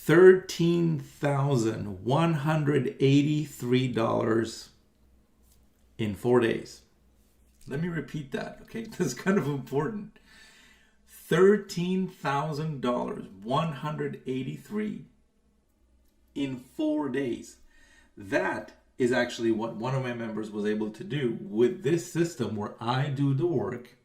$13,183 in 4 days. Let me repeat that, okay? This is kind of important. $13,183 in 4 days. That is actually what one of my members was able to do with this system where I do the work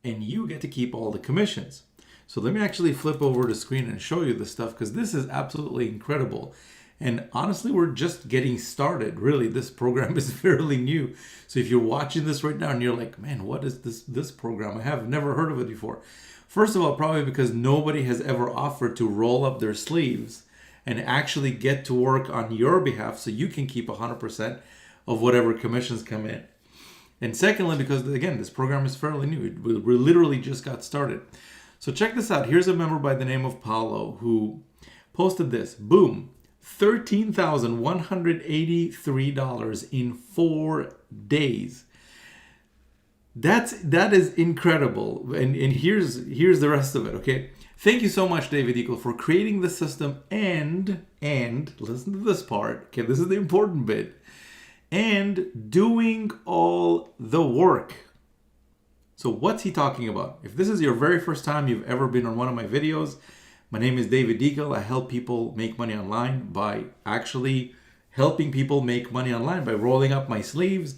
and you get to keep all the commissions. So let me actually flip over the screen and show you this stuff, because this is absolutely incredible. And honestly, we're just getting started. Really, this program is fairly new. So if you're watching this right now and you're like, man, what is this program? I have never heard of it before. First of all, probably because nobody has ever offered to roll up their sleeves and actually get to work on your behalf so you can keep 100% of whatever commissions come in. And secondly, because again, this program is fairly new. We literally just got started. So check this out. Here's a member by the name of Paulo who posted this. Boom. $13,183 in 4 days. That is incredible. And here's the rest of it, okay? Thank you so much, David Eagle, for creating the system and listen to this part, okay? This is the important bit. And doing all the work. So what's he talking about? If this is your very first time you've ever been on one of my videos, my name is David Eagle. I help people make money online by actually helping people make money online by rolling up my sleeves,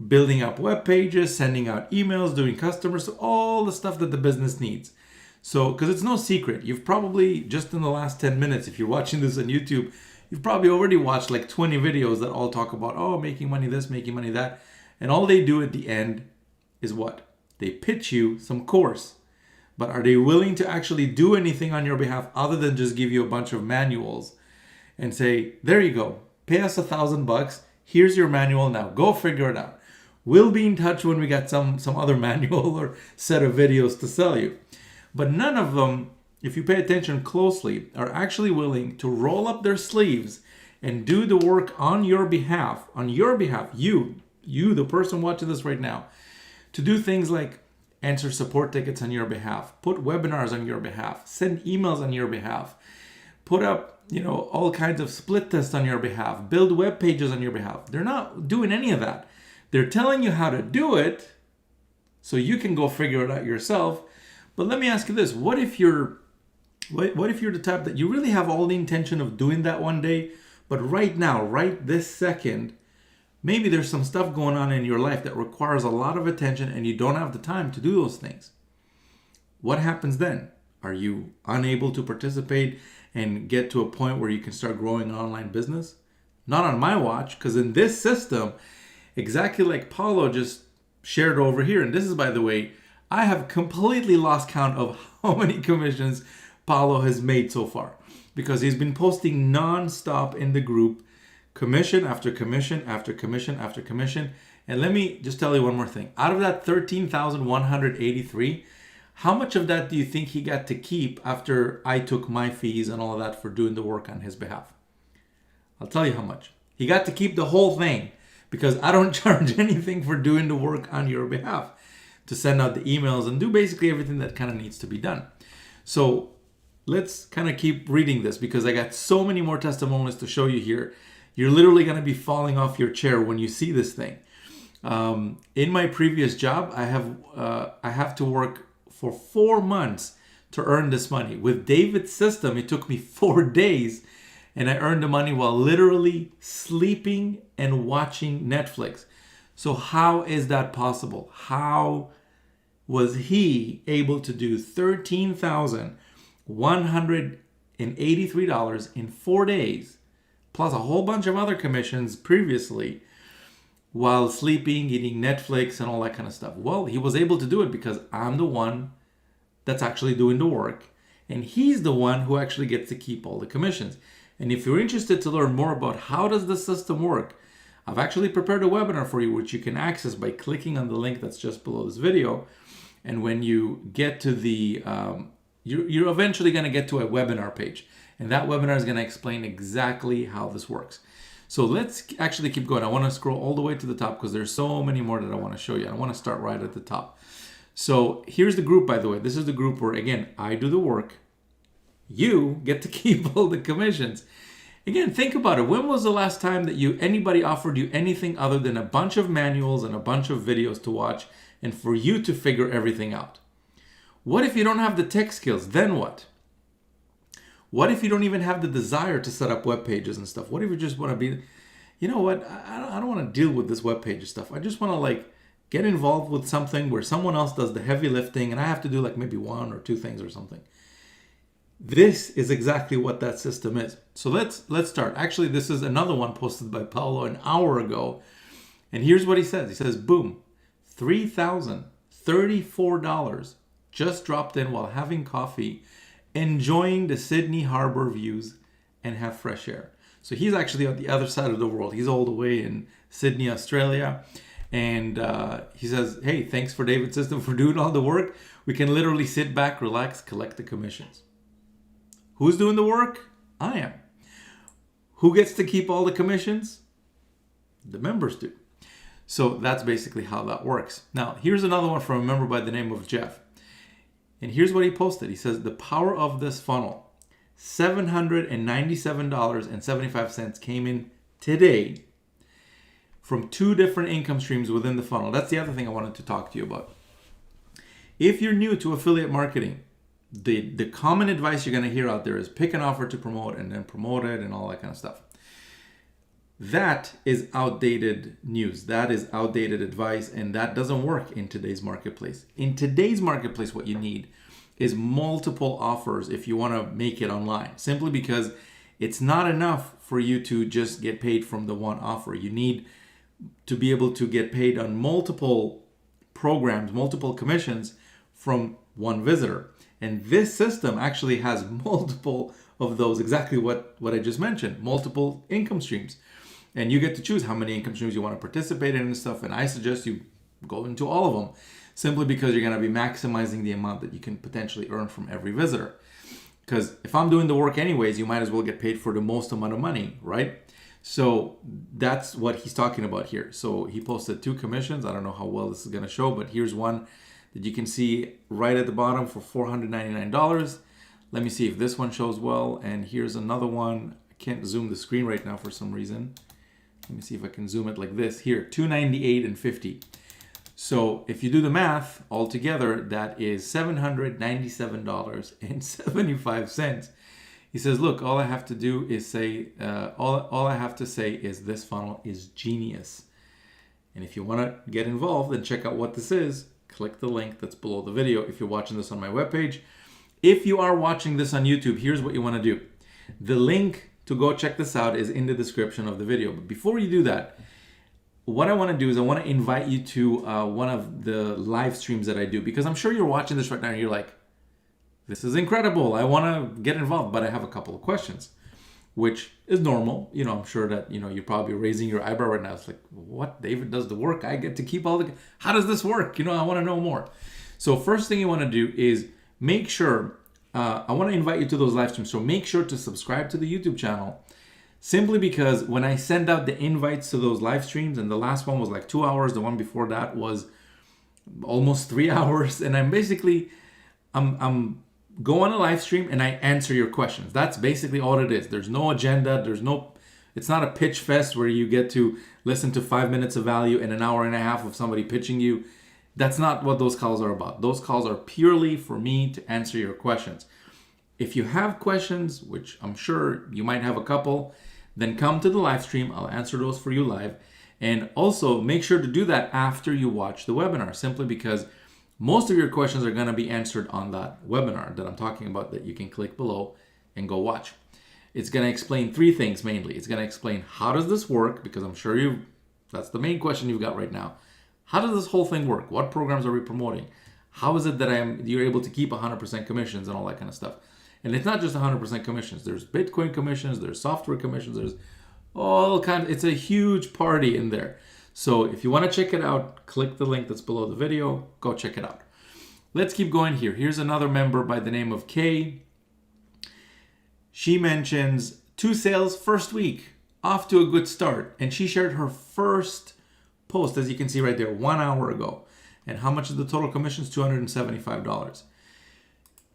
building up web pages, sending out emails, doing customers, all the stuff that the business needs. So, because it's no secret, you've probably just in the last 10 minutes, if you're watching this on YouTube, you've probably already watched like 20 videos that all talk about, oh, making money this, making money that. And all they do at the end is what? They pitch you some course. But are they willing to actually do anything on your behalf other than just give you a bunch of manuals and say, there you go, pay us $1,000. Here's your manual now. Go figure it out. We'll be in touch when we get some other manual or set of videos to sell you. But none of them, if you pay attention closely, are actually willing to roll up their sleeves and do the work on your behalf, you, the person watching this right now, to do things like answer support tickets on your behalf, put webinars on your behalf, send emails on your behalf, put up, all kinds of split tests on your behalf, build web pages on your behalf. They're not doing any of that. They're telling you how to do it so you can go figure it out yourself. But let me ask you this. What if you're the type that you really have all the intention of doing that one day, but right now, right this second, maybe there's some stuff going on in your life that requires a lot of attention and you don't have the time to do those things. What happens then? Are you unable to participate and get to a point where you can start growing an online business? Not on my watch, because in this system, exactly like Paulo just shared over here, and this is, by the way, I have completely lost count of how many commissions Paulo has made so far, because he's been posting non-stop in the group, commission after commission after commission after commission. And let me just tell you one more thing. Out of that 13,183, how much of that do you think he got to keep after I took my fees and all of that for doing the work on his behalf? I'll tell you how much. He got to keep the whole thing, because I don't charge anything for doing the work on your behalf, to send out the emails and do basically everything that kind of needs to be done. So let's kind of keep reading this, because I got so many more testimonials to show you here. You're literally going to be falling off your chair when you see this thing. In my previous job, I have to work for 4 months to earn this money. With David's system, it took me 4 days, and I earned the money while literally sleeping and watching Netflix. So how is that possible? How was he able to do $13,183 in 4 days, plus a whole bunch of other commissions previously, while sleeping, eating Netflix, and all that kind of stuff? Well, he was able to do it because I'm the one that's actually doing the work, and he's the one who actually gets to keep all the commissions. And if you're interested to learn more about how does the system work, I've actually prepared a webinar for you, which you can access by clicking on the link that's just below this video. And when you get to the, you're eventually going to get to a webinar page. And that webinar is going to explain exactly how this works. So let's actually keep going. I want to scroll all the way to the top because there's so many more that I want to show you. I want to start right at the top. So here's the group, by the way. This is the group where, again, I do the work. You get to keep all the commissions. Again, think about it. When was the last time that anybody offered you anything other than a bunch of manuals and a bunch of videos to watch and for you to figure everything out? What if you don't have the tech skills? Then what? What if you don't even have the desire to set up web pages and stuff? What if you just want to be, you know what? I don't want to deal with this web page stuff. I just want to get involved with something where someone else does the heavy lifting and I have to do maybe one or two things or something. This is exactly what that system is. So let's start. Actually, this is another one posted by Paulo an hour ago. And here's what he says. He says, boom, $3,034 just dropped in while having coffee, enjoying the Sydney Harbor views and have fresh air. So he's actually on the other side of the world. He's all the way in Sydney, Australia. And he says, hey, thanks for David's system for doing all the work. We can literally sit back, relax, collect the commissions. Who's doing the work? I am. Who gets to keep all the commissions? The members do. So that's basically how that works. Now, here's another one from a member by the name of Jeff. And here's what he posted. He says, the power of this funnel, $797.75 came in today from 2 different income streams within the funnel. That's the other thing I wanted to talk to you about. If you're new to affiliate marketing, the common advice you're going to hear out there is pick an offer to promote and then promote it and all that kind of stuff. That is outdated news. That is outdated advice, and that doesn't work in today's marketplace. In today's marketplace, what you need is multiple offers if you want to make it online, simply because it's not enough for you to just get paid from the one offer. You need to be able to get paid on multiple programs, multiple commissions from one visitor. And this system actually has multiple of those, exactly what I just mentioned, multiple income streams. And you get to choose how many income streams you want to participate in and stuff. And I suggest you go into all of them, simply because you're going to be maximizing the amount that you can potentially earn from every visitor. Because if I'm doing the work anyways, you might as well get paid for the most amount of money, right? So that's what he's talking about here. So he posted 2 commissions. I don't know how well this is going to show, but here's one that you can see right at the bottom for $499. Let me see if this one shows well. And here's another one. I can't zoom the screen right now for some reason. Let me see if I can zoom it like this. Here, $298.50. So if you do the math altogether, that is $797.75. He says, look, all I have to do is say, all I have to say is this funnel is genius. And if you want to get involved and check out what this is, click the link that's below the video if you're watching this on my webpage. If you are watching this on YouTube, here's what you want to do. The link to go check this out is in the description of the video. But before you do that, what I want to do is I want to invite you to one of the live streams that I do, because I'm sure you're watching this right now and you're like, this is incredible. I want to get involved, but I have a couple of questions, which is normal. I'm sure that, you're probably raising your eyebrow right now. It's like, what? David does the work. I get to keep all the, how does this work? I want to know more. So first thing you want to do is make sure, I want to invite you to those live streams. So make sure to subscribe to the YouTube channel, simply because when I send out the invites to those live streams, and the last one was like 2 hours, the one before that was almost 3 hours. And I'm go on a live stream and I answer your questions. That's basically all it is. There's no agenda. It's not a pitch fest where you get to listen to 5 minutes of value and an hour and a half of somebody pitching you. That's not what those calls are about. Those calls are purely for me to answer your questions. If you have questions, which I'm sure you might have a couple, then come to the live stream. I'll answer those for you live. And also make sure to do that after you watch the webinar, simply because most of your questions are going to be answered on that webinar that I'm talking about, that you can click below and go watch. It's going to explain 3 things mainly. It's going to explain how does this work, because I'm sure that's the main question you've got right now. How does this whole thing work? What programs are we promoting? How is it that you're able to keep 100% commissions and all that kind of stuff? And it's not just 100% commissions. There's Bitcoin commissions, there's software commissions, there's all kinds. It's a huge party in there. So if you want to check it out, click the link that's below the video. Go check it out. Let's keep going here. Here's another member by the name of Kay. She mentions 2 sales first week, off to a good start. And she shared her first post, as you can see right there, 1 hour ago. And how much is the total commissions? $275.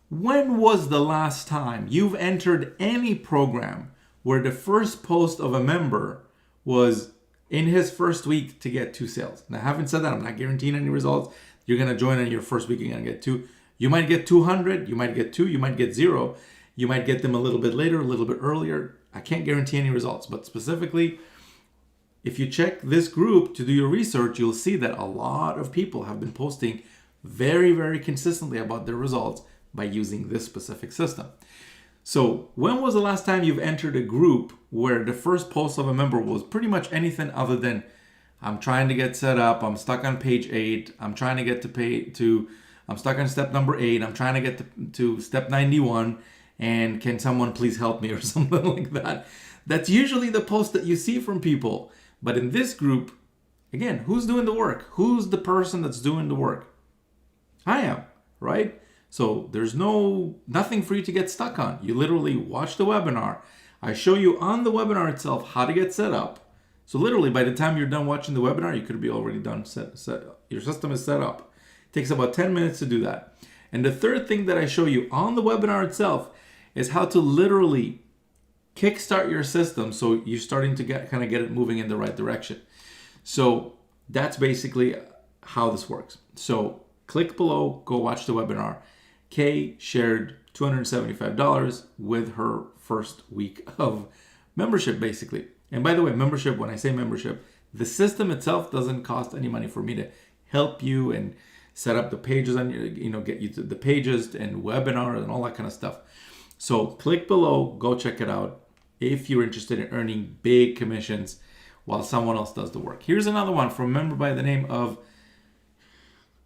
When was the last time you've entered any program where the first post of a member was in his first week to get 2 sales? Now, having said that, I'm not guaranteeing any results. You're going to join in your first week, you're going to get 2. You might get 200, you might get 2, you might get 0. You might get them a little bit later, a little bit earlier. I can't guarantee any results, but specifically, if you check this group to do your research, you'll see that a lot of people have been posting very, very consistently about their results by using this specific system. So when was the last time you've entered a group where the first post of a member was pretty much anything other than, I'm trying to get set up, I'm stuck on page 8, I'm trying to get I'm stuck on step number 8, I'm trying to get to step 91, and can someone please help me or something like that. That's usually the post that you see from people. But in this group, again, who's doing the work? Who's the person that's doing the work? I am, right? So there's nothing for you to get stuck on. You literally watch the webinar. I show you on the webinar itself how to get set up. So literally by the time you're done watching the webinar, you could be already done. Your system is set up. It takes about 10 minutes to do that. And the third thing that I show you on the webinar itself is how to literally kickstart your system so you're starting to get it moving in the right direction. So that's basically how this works. So click below, go watch the webinar. Kay shared $275 with her first week of membership, basically. And by the way, membership, when I say membership, the system itself doesn't cost any money for me to help you and set up the pages on your, get you to the pages and webinars and all that kind of stuff. So click below, go check it out if you're interested in earning big commissions while someone else does the work. Here's another one from a member by the name of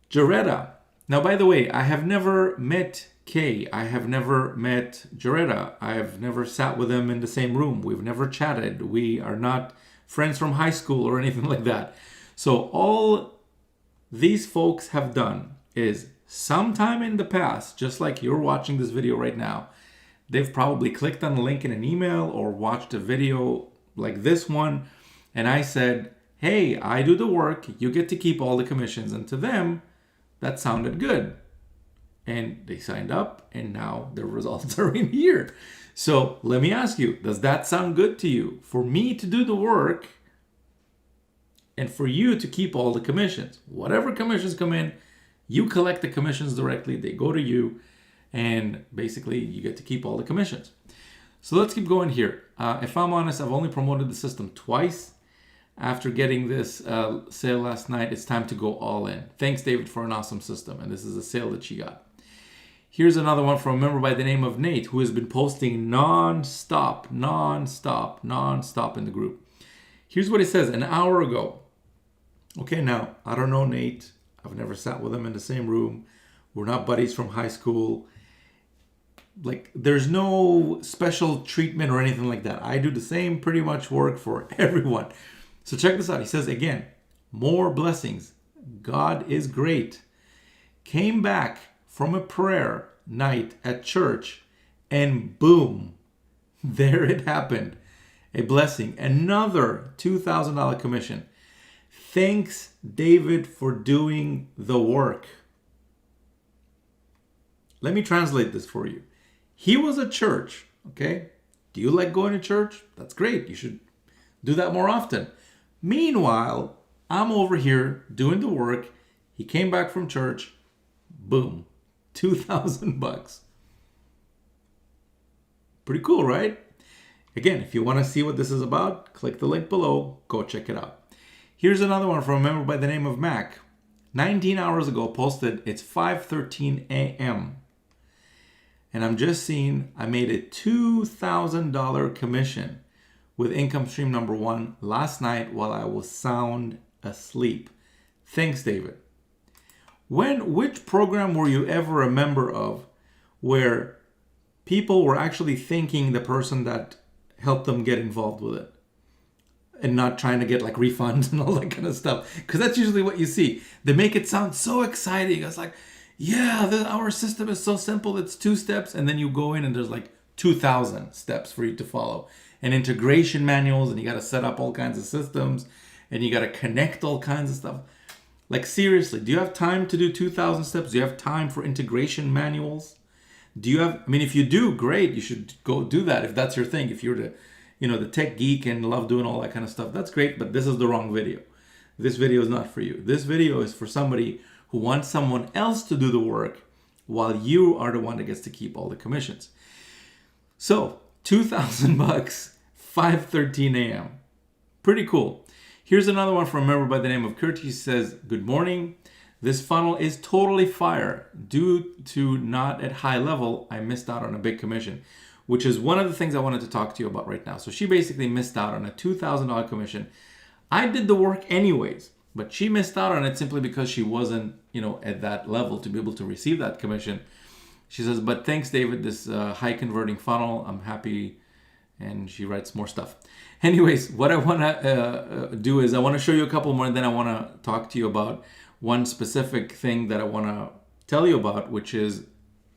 Jaretta. Now, by the way, I have never met Kay. I have never met Jaretta. I've never sat with them in the same room. We've never chatted. We are not friends from high school or anything like that. So all these folks have done is sometime in the past, just like you're watching this video right now, they've probably clicked on the link in an email or watched a video like this one. And I said, hey, I do the work. You get to keep all the commissions. And to them, that sounded good. And they signed up and now their results are in here. So let me ask you, does that sound good to you? For me to do the work and for you to keep all the commissions. Whatever commissions come in, you collect the commissions directly. They go to you. And basically, you get to keep all the commissions. So let's keep going here. If I'm honest, I've only promoted the system twice. After getting this sale last night, it's time to go all in. Thanks, David, for an awesome system. And this is a sale that she got. Here's another one from a member by the name of Nate, who has been posting non-stop in the group. Here's what he says an hour ago. Okay, now, I don't know Nate. I've never sat with him in the same room. We're not buddies from high school. Like, there's no special treatment or anything like that. I do the same pretty much work for everyone. So check this out. He says, again, more blessings. God is great. Came back from a prayer night at church and boom, there it happened. A blessing. Another $2,000 commission. Thanks, David, for doing the work. Let me translate this for you. He was at church, okay? Do you like going to church? That's great. You should do that more often. Meanwhile, I'm over here doing the work. He came back from church. Boom. $2,000. Pretty cool, right? Again, if you want to see what this is about, click the link below. Go check it out. Here's another one from a member by the name of Mac. 19 hours ago posted, it's 5:13 a.m. And I'm just seeing I made a $2,000 commission with income stream number 1 last night while I was sound asleep. Thanks, David. Which program were you ever a member of where people were actually thanking the person that helped them get involved with it and not trying to get like refunds and all that kind of stuff? Because that's usually what you see. They make it sound so exciting. It's like, yeah, our system is so simple. It's 2 steps. And then you go in and there's like 2,000 steps for you to follow. And integration manuals, and you got to set up all kinds of systems, and you got to connect all kinds of stuff. Like, seriously, do you have time to do 2,000 steps? Do you have time for integration manuals? Do you have, I mean, if you do, great. You should go do that if that's your thing. If you're the tech geek and love doing all that kind of stuff, that's great, but this is the wrong video. This video is not for you. This video is for somebody who wants someone else to do the work while you are the one that gets to keep all the commissions. So, $2,000, 5:13 a.m. Pretty cool. Here's another one from a member by the name of Kurt. He says, good morning. This funnel is totally fire. Due to not at high level, I missed out on a big commission, which is one of the things I wanted to talk to you about right now. So she basically missed out on a $2,000 commission. I did the work anyways, but she missed out on it simply because she wasn't, at that level to be able to receive that commission. She says, but thanks, David, this high converting funnel, I'm happy. And she writes more stuff. Anyways, what I want to do is I want to show you a couple more, and then I want to talk to you about one specific thing that I want to tell you about, which is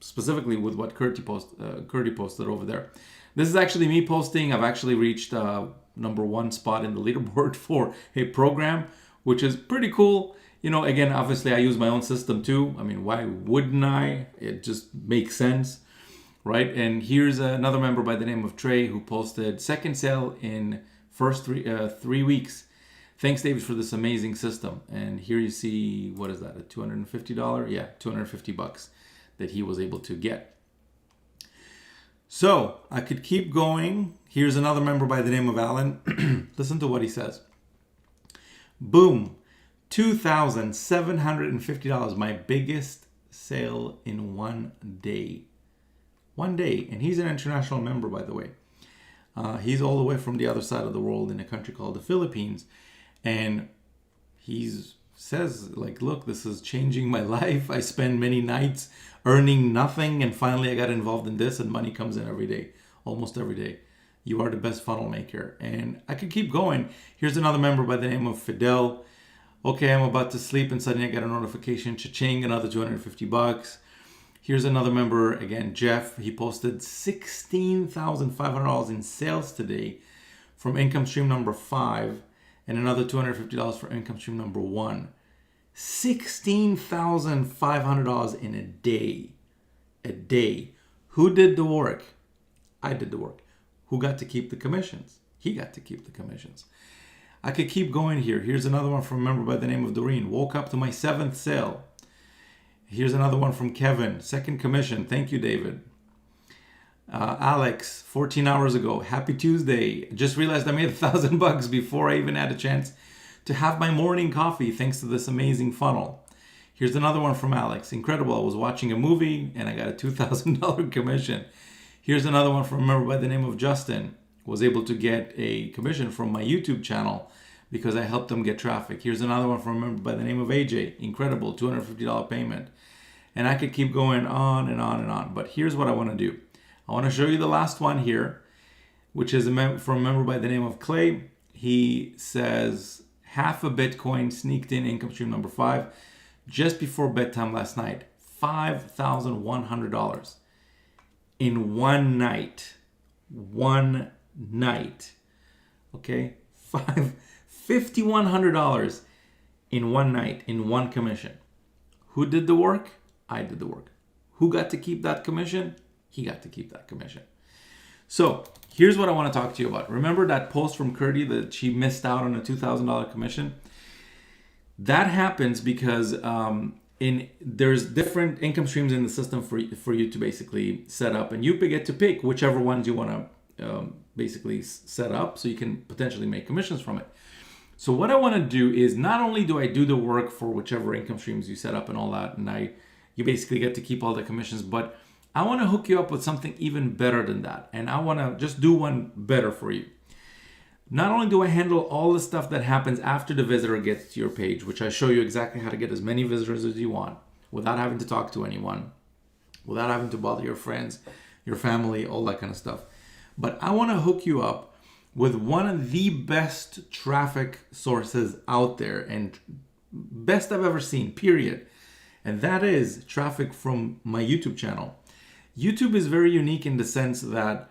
specifically with what Curdy posted over there. This is actually me posting. I've actually reached number 1 spot in the leaderboard for a program, which is pretty cool. Again, obviously I use my own system too. I mean, why wouldn't I? It just makes sense, right? And here's another member by the name of Trey who posted second sale in first 3 weeks. Thanks, David, for this amazing system. And here you see, what is that, a $250? Yeah, $250 that he was able to get. So I could keep going. Here's another member by the name of Alan. Listen to what he says. Boom, $2,750, my biggest sale in one day. One day, and he's an international member, by the way. He's all the way from the other side of the world in a country called the Philippines. And he says, look, this is changing my life. I spend many nights earning nothing, and finally I got involved in this, and money comes in every day, almost every day. You are the best funnel maker. And I could keep going. Here's another member by the name of Fidel. Okay, I'm about to sleep, and suddenly I get a notification, cha-ching, another $250. Here's another member, again, Jeff. He posted $16,500 in sales today from income stream number 5, and another $250 for income stream number 1. $16,500 in a day. A day. Who did the work? I did the work. Who got to keep the commissions? He got to keep the commissions. I could keep going here. Here's another one from a member by the name of Doreen. Woke up to my 7th sale. Here's another one from Kevin. Second commission. Thank you, David. Alex, 14 hours ago. Happy Tuesday. Just realized I made $1,000 before I even had a chance to have my morning coffee thanks to this amazing funnel. Here's another one from Alex. Incredible. I was watching a movie and I got a $2,000 commission. Here's another one from a member by the name of Justin. Was able to get a commission from my YouTube channel because I helped them get traffic. Here's another one from a member by the name of AJ. Incredible. $250 payment. And I could keep going on and on and on. But here's what I want to do. I want to show you the last one here, which is from a member by the name of Clay. He says, half a Bitcoin sneaked in income stream number 5 just before bedtime last night. $5,100 in one night. One night. Okay? $5,100 in one night, in one commission. Who did the work? I did the work. Who got to keep that commission? He got to keep that commission. So here's what I want to talk to you about. Remember that post from Curdy that she missed out on a $2,000 commission? That happens because there's different income streams in the system for you to basically set up, and you get to pick whichever ones you want to basically set up so you can potentially make commissions from it. So what I want to do is not only do I do the work for whichever income streams you set up and all that, and you basically get to keep all the commissions, but I want to hook you up with something even better than that. And I want to just do one better for you. Not only do I handle all the stuff that happens after the visitor gets to your page, which I show you exactly how to get as many visitors as you want without having to talk to anyone, without having to bother your friends, your family, all that kind of stuff. But I want to hook you up with one of the best traffic sources out there, and best I've ever seen, period. And that is traffic from my YouTube channel. YouTube is very unique in the sense that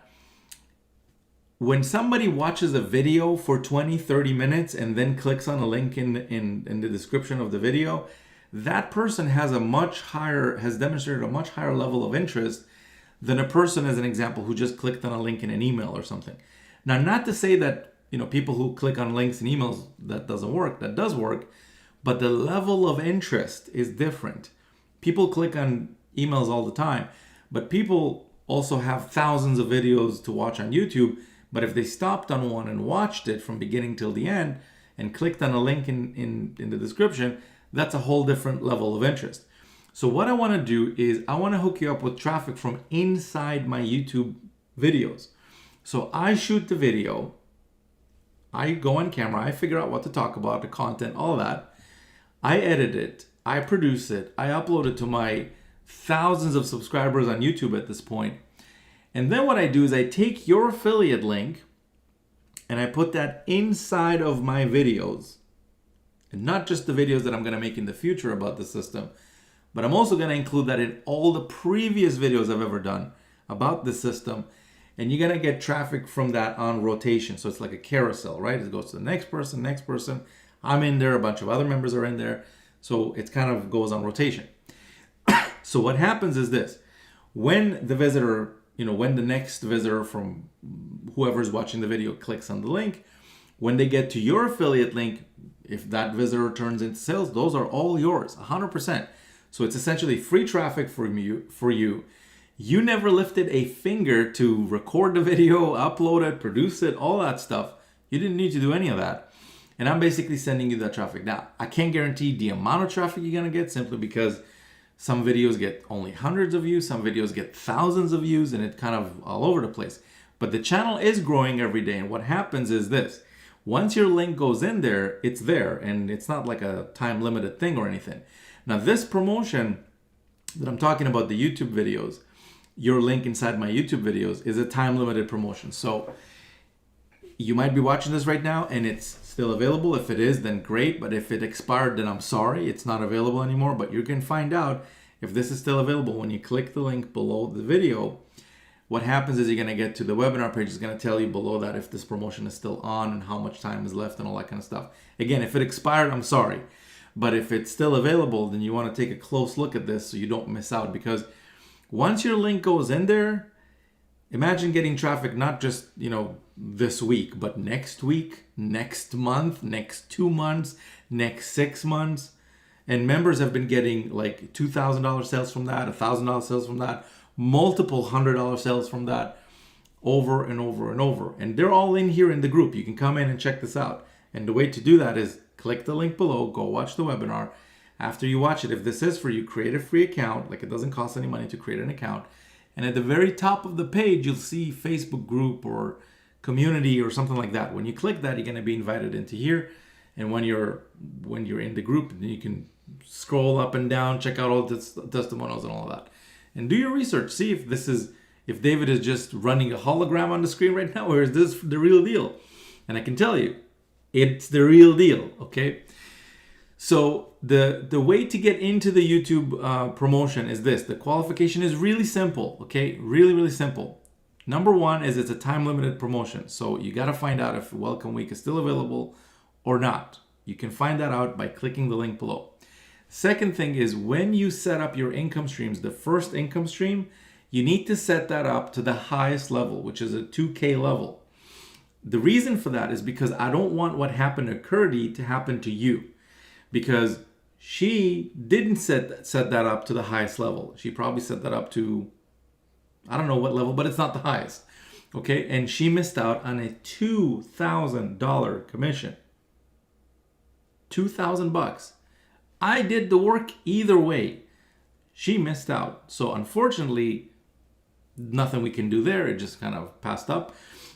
when somebody watches a video for 20, 30 minutes and then clicks on a link in the description of the video, that person has demonstrated a much higher level of interest than a person, as an example, who just clicked on a link in an email or something. Now, not to say that, people who click on links in emails, that doesn't work. That does work. But the level of interest is different. People click on emails all the time, but people also have thousands of videos to watch on YouTube. But if they stopped on one and watched it from beginning till the end and clicked on a link in the description, that's a whole different level of interest. So what I want to do is I want to hook you up with traffic from inside my YouTube videos. So I shoot the video, I go on camera, I figure out what to talk about, the content, all that. I edit it, I produce it, I upload it to my thousands of subscribers on YouTube at this point. And then what I do is I take your affiliate link and I put that inside of my videos. And not just the videos that I'm going to make in the future about the system, but I'm also going to include that in all the previous videos I've ever done about the system. And you're going to get traffic from that on rotation. So it's like a carousel, right? It goes to the next person, next person. I'm in there, a bunch of other members are in there. So it kind of goes on rotation. So what happens is this. When the visitor, when the next visitor from whoever's watching the video clicks on the link, when they get to your affiliate link, if that visitor turns into sales, those are all yours, 100%. So it's essentially free traffic for you. You never lifted a finger to record the video, upload it, produce it, all that stuff. You didn't need to do any of that. And I'm basically sending you that traffic. Now, I can't guarantee the amount of traffic you're going to get simply because some videos get only hundreds of views, some videos get thousands of views, and it's kind of all over the place. But the channel is growing every day. And what happens is this. Once your link goes in there, it's there. And it's not like a time-limited thing or anything. Now, this promotion that I'm talking about, the YouTube videos, your link inside my YouTube videos, is a time-limited promotion. So you might be watching this right now and it's still available. If it is, then great. But if it expired, then I'm sorry. It's not available anymore. But you can find out if this is still available when you click the link below the video. What happens is you're going to get to the webinar page. It's going to tell you below that if this promotion is still on and how much time is left and all that kind of stuff. Again, if it expired, I'm sorry. But if it's still available, then you want to take a close look at this so you don't miss out. Because once your link goes in there, imagine getting traffic not just, this week, but next week, next month, next 2 months, next 6 months. And members have been getting like $2,000 sales from that, $1,000 sales from that, multiple $100 sales from that over and over and over. And they're all in here in the group. You can come in and check this out. And the way to do that is click the link below, go watch the webinar. After you watch it, if this is for you, create a free account. Like, it doesn't cost any money to create an account. And at the very top of the page, you'll see Facebook group or community or something like that. When you click that, you're going to be invited into here. And when you're in the group, then you can scroll up and down, check out all the testimonials and all of that. And do your research. See if David is just running a hologram on the screen right now, or is this the real deal? And I can tell you, it's the real deal, okay? So the way to get into the YouTube promotion is this. The qualification is really simple, okay? Really, really simple. Number one is it's a time-limited promotion. So you got to find out if Welcome Week is still available or not. You can find that out by clicking the link below. Second thing is when you set up your income streams, the first income stream, you need to set that up to the highest level, which is a 2K level. The reason for that is because I don't want what happened to Curdy to happen to you, because she didn't set that up to the highest level. She probably set that up to, I don't know what level, but it's not the highest. Okay, and she missed out on a $2,000 commission. $2,000. I did the work either way. She missed out. So unfortunately, nothing we can do there. It just kind of passed up.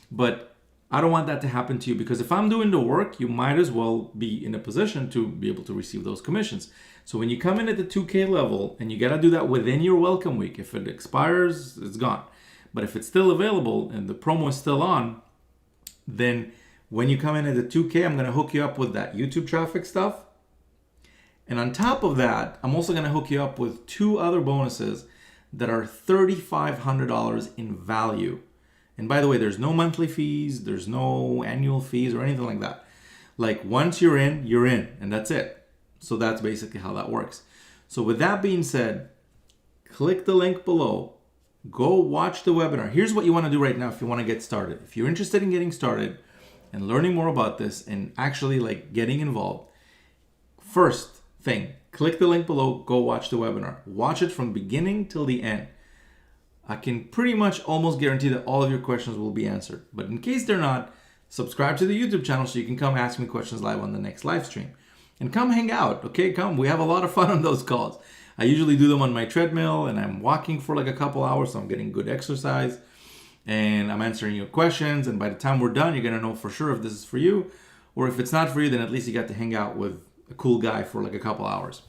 But I don't want that to happen to you, because if I'm doing the work, you might as well be in a position to be able to receive those commissions. So when you come in at the 2K level, and you got to do that within your welcome week. If it expires, it's gone. But if it's still available and the promo is still on, then when you come in at the 2K, I'm going to hook you up with that YouTube traffic stuff. And on top of that, I'm also going to hook you up with 2 other bonuses that are $3,500 in value. And by the way, there's no monthly fees, there's no annual fees or anything like that. Like, once you're in, and that's it. So that's basically how that works. So with that being said, click the link below, go watch the webinar. Here's what you want to do right now if you want to get started. If you're interested in getting started and learning more about this and actually like getting involved, first thing, click the link below, go watch the webinar. Watch it from beginning till the end. I can pretty much almost guarantee that all of your questions will be answered. But in case they're not, subscribe to the YouTube channel so you can come ask me questions live on the next live stream. And come hang out, okay? Come, we have a lot of fun on those calls. I usually do them on my treadmill and I'm walking for like a couple hours, so I'm getting good exercise. And I'm answering your questions. And by the time we're done, you're gonna know for sure if this is for you. Or if it's not for you, then at least you got to hang out with a cool guy for like a couple hours.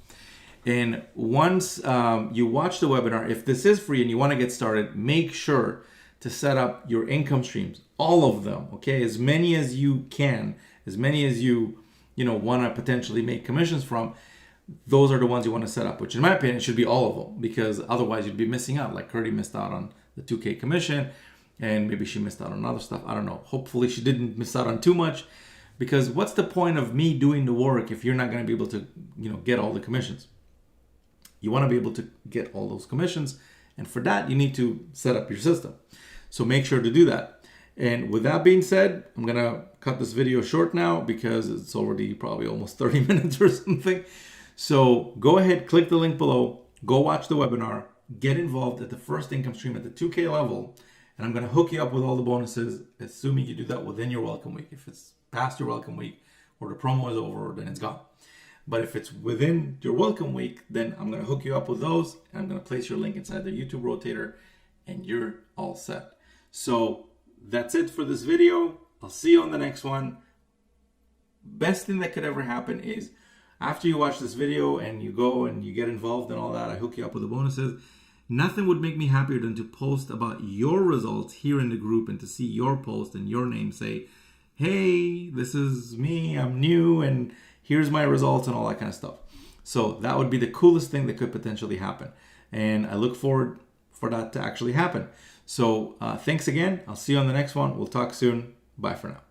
And once you watch the webinar, if this is free and you want to get started, make sure to set up your income streams, all of them, okay? As many as you can, as many as you want to potentially make commissions from, those are the ones you want to set up, which in my opinion should be all of them, because otherwise you'd be missing out. Like Curdy missed out on the 2K commission, and maybe she missed out on other stuff. I don't know. Hopefully she didn't miss out on too much, because what's the point of me doing the work if you're not going to be able to, get all the commissions? You want to be able to get all those commissions, and for that you need to set up your system. So make sure to do that. And with that being said, I'm gonna cut this video short now because it's already probably almost 30 minutes or something. So go ahead, click the link below, go watch the webinar, get involved at the first income stream at the 2K level, and I'm gonna hook you up with all the bonuses, assuming you do that within your welcome week. If it's past your welcome week or the promo is over, then it's gone. But if it's within your welcome week, then I'm gonna hook you up with those, and I'm gonna place your link inside the YouTube rotator, and you're all set. So that's it for this video. I'll see you on the next one. Best thing that could ever happen is after you watch this video and you go and you get involved and all that, I hook you up with the bonuses. Nothing would make me happier than to post about your results here in the group and to see your post and your name say, hey, this is me, I'm new, and here's my results and all that kind of stuff. So that would be the coolest thing that could potentially happen. And I look forward for that to actually happen. So thanks again. I'll see you on the next one. We'll talk soon. Bye for now.